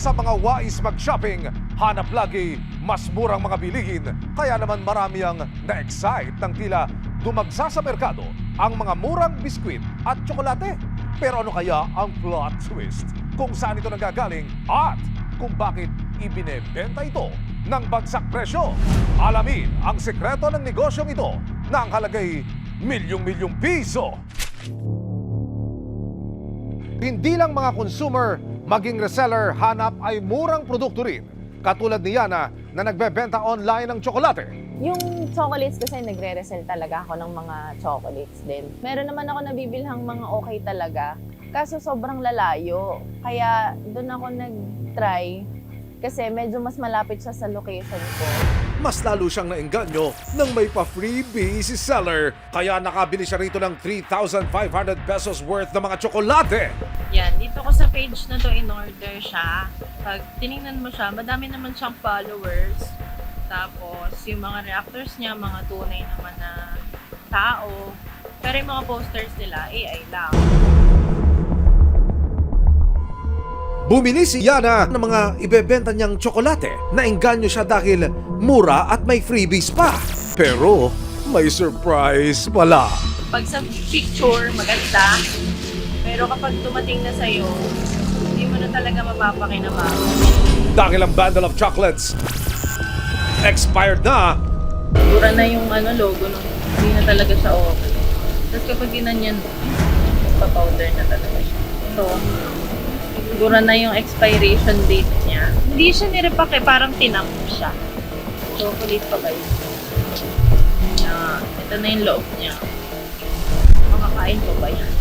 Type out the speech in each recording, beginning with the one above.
Sa mga wais mag-shopping, hanap lagi mas murang mga bilihin. Kaya naman marami ang na-excite ng tila dumagsa sa merkado ang mga murang biskwit at tsokolate. Pero ano kaya ang plot twist? Kung saan ito nanggagaling at kung bakit ibinebenta ito ng bagsak presyo? Alamin ang sekreto ng negosyong ito na ang halagay milyong-milyong piso. Hindi lang mga consumer, maging reseller hanap ay murang produkto rin. Katulad ni Yana na nagbebenta online ng tsokolate. Yung chocolates kasi nagre-resell talaga ako ng mga chocolates din. Meron naman ako nabibilhang mga okay talaga. Kaso sobrang lalayo. Kaya doon ako nag-try kasi medyo mas malapit siya sa location ko. Mas lalo siyang naengganyo nang may pa-freebie si seller. Kaya nakabili siya rito ng 3,500 pesos worth ng mga tsokolate. Yan, dito ko sa page na to in-order siya. Pag tinignan mo siya, madami naman siyang followers. Tapos, yung mga reactors niya, mga tunay naman na tao. Pero yung mga posters nila, AI lang. Bumili si Yana ng mga ibebenta niyang tsokolate. Naengganyo siya dahil mura at may freebies pa. Pero may surprise pala. Pag sa picture, maganda. Pero kapag dumating na sa'yo, hindi mo na talaga mapapakinabangan. Dahil ang bundle of chocolates expired na. Dura na yung logo nung hindi na talaga siya okay. Tapos kapag ginanyan mo, pa-powder na talaga siya. So, siguro na yung expiration date niya. Hindi siya nirepake, parang tinap siya. Chocolate pa guys. Yan. Ito na yung loob niya. Makakain ko ba yan?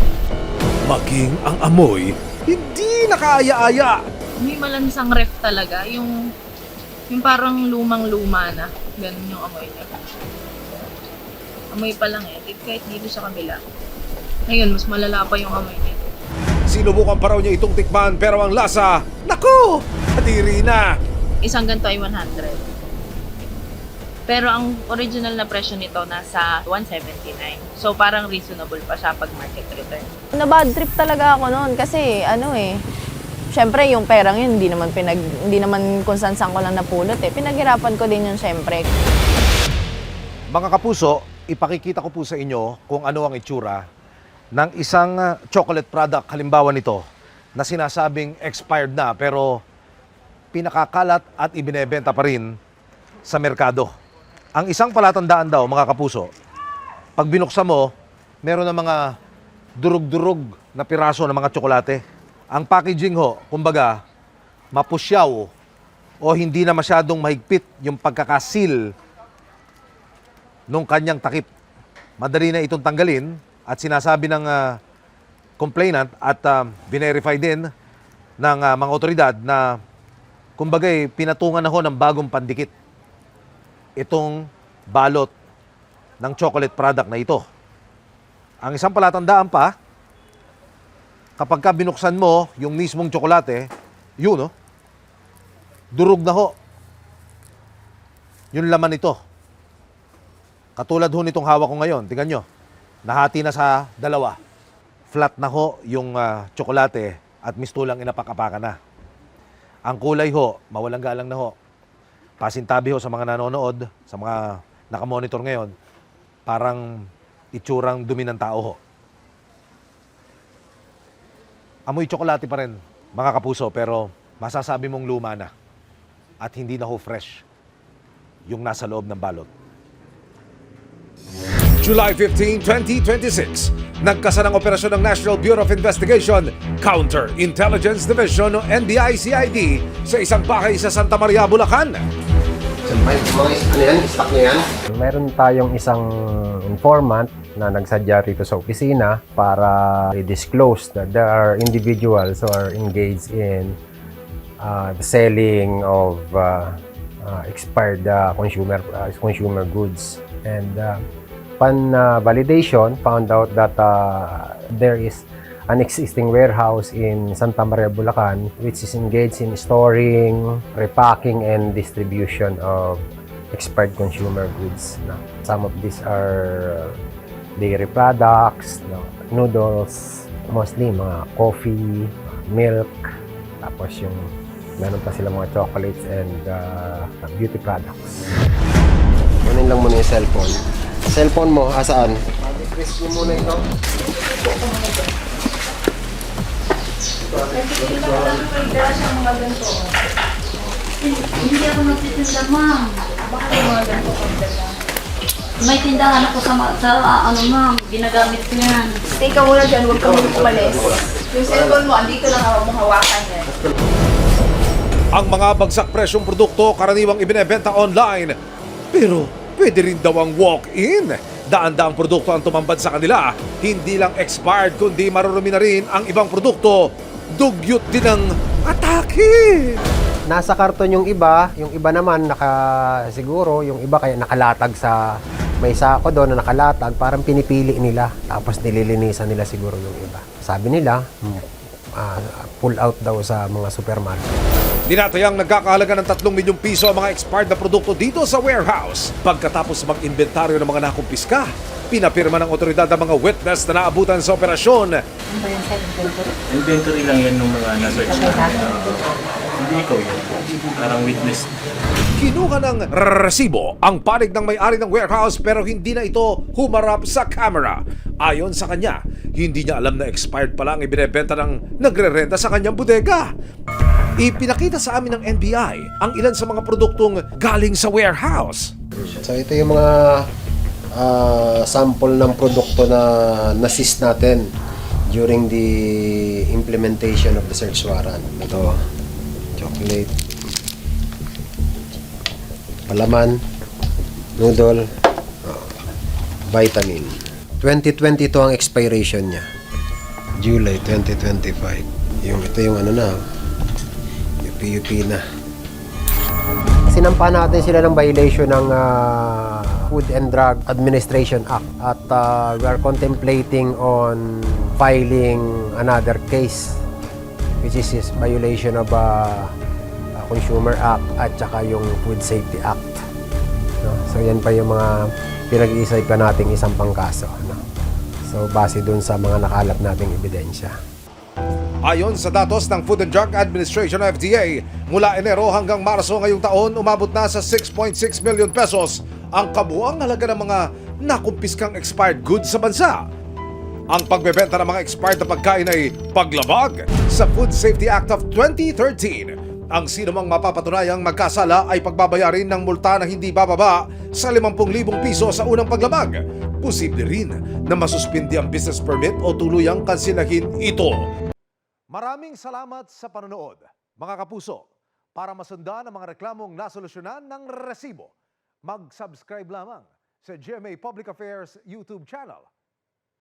Maging ang amoy, hindi nakaaya-aya. May malansang ref talaga. Yung parang lumang-luma na. Ganun yung amoy niya. Amoy pa lang eh. Kahit dito sa kabila. Ngayon, mas malala pa yung amoy niya. Sinubukan pa raw niya itong tikman pero ang lasa, naku, kadiri na. Isang ganito ay 100. Pero ang original na presyo nito nasa 179. So parang reasonable pa siya pag market return. Na-bad trip talaga ako noon kasi syempre yung perang yun, hindi naman kung saan ko lang napulot eh. Pinaghirapan ko din yun syempre. Mga kapuso, ipakikita ko po sa inyo kung ano ang itsura ng isang chocolate product, halimbawa nito, na sinasabing expired na pero pinakakalat at ibinebenta pa rin sa merkado. Ang isang palatandaan daw, mga kapuso, pag binuksan mo, meron ng mga durug-durug na piraso ng mga tsokolate. Ang packaging ho, kumbaga, mapusyaw o hindi na masyadong mahigpit yung pagkakasil nung kanyang takip. Madali na itong tanggalin at sinasabi ng complainant at binerify din ng mga otoridad na kumbagay pinatungan na ho ng bagong pandikit itong balot ng chocolate product na ito. Ang isang palatandaan pa, kapag ka binuksan mo yung mismong tsokolate, yun durog na ho yung laman nito. Katulad ho nitong hawak ko ngayon, tingnan nyo. Nahati na sa dalawa. Flat na ho yung tsokolate at mistulang inapakapakan na. Ang kulay ho, mawalang galang na ho. Pasintabi ho sa mga nanonood, sa mga nakamonitor ngayon, parang itsurang dumi ng tao ho. Amoy tsokolate pa rin, mga kapuso, pero masasabi mong luma na. At hindi na ho fresh yung nasa loob ng balot. July 15, 2026, nagkasa ng operasyon ng National Bureau of Investigation Counter-Intelligence Division o NBI-CID sa isang bahay sa Santa Maria, Bulacan. Stock niya yan? Meron tayong isang informant na nagsadya rito sa opisina para i-disclose that there are individuals who are engaged in the selling of expired consumer goods. And upon validation, found out that there is an existing warehouse in Santa Maria, Bulacan, which is engaged in storing, repacking, and distribution of expired consumer goods. Some of these are dairy products, noodles, mostly mga coffee, milk, tapos yung Meron pa sila mga chocolates and beauty products. Kunin lang muna yung cellphone. Cellphone mo, asaan? Mag-press mo muna ito. Hindi ako nagtitinda, ma'am. Bakit yung mga ganito kang dala? May tindahan ako ano, ma'am. Ginagamit ko yan. Stay ka muna dyan, huwag kang umalis. Yung cellphone mo, andito lang ako mong hawakan yan. Ang mga bagsak presyong produkto karaniwang ibinebenta online. Pero pwede rin daw ang walk-in. Daan-daang produkto ang tumambad sa kanila. Hindi lang expired kundi marurumi na rin ang ibang produkto. Dugyot din ang atake. Nasa karton yung iba naman siguro, yung iba kaya nakalatag sa may sako doon na nakalatag, parang pinipili nila, tapos nililinisan nila siguro yung iba. Sabi nila, pull out daw sa mga supermarket. Dinatayang nagkakahalaga ng 3 milyong piso ang mga expired na produkto dito sa warehouse. Pagkatapos mag-inventaryo ng mga nakumpiska, pinapirma ng otoridad ang mga witness na naabutan sa operasyon. Inventory lang yan ng mga na-search namin. Hindi ikaw yun. Parang witness. Kinuha ng resibo ang panig ng may-ari ng warehouse pero hindi na ito humarap sa camera. Ayon sa kanya, hindi niya alam na expired pala ang ibinebenta ng nagre-renta sa kanyang bodega. Ipinakita sa amin ng NBI ang ilan sa mga produktong galing sa warehouse. So ito yung mga sample ng produkto na na-seize natin during the implementation of the search warrant. Ito, chocolate, palaman, noodle, vitamin. 2022 ang expiration niya. July 2025. Ito yung ano na, yung PUP na. Sinampa natin sila ng violation ng Food and Drug Administration Act at we are contemplating on filing another case which is violation of Consumer Act at saka yung Food Safety Act. No? So yan pa yung mga pinag-iisay pa nating isang pangkaso. No? So base dun sa mga nakalap nating ebidensya. Ayon sa datos ng Food and Drug Administration o FDA, mula Enero hanggang Marso ngayong taon, umabot na sa 6.6 million pesos ang kabuuang halaga ng mga nakumpiskang expired goods sa bansa. Ang pagbebenta ng mga expired na pagkain ay paglabag sa Food Safety Act of 2013. Ang sinumang mapapatunayang magkasala ay pagbabayarin ng multa na hindi bababa sa 50,000 piso sa unang paglabag. Posible rin na masuspindi ang business permit o tuluyang kansilahin ito. Maraming salamat sa panonood, mga kapuso. Para masundan ang mga reklamong nasolusyonan ng resibo, mag-subscribe lamang sa GMA Public Affairs YouTube channel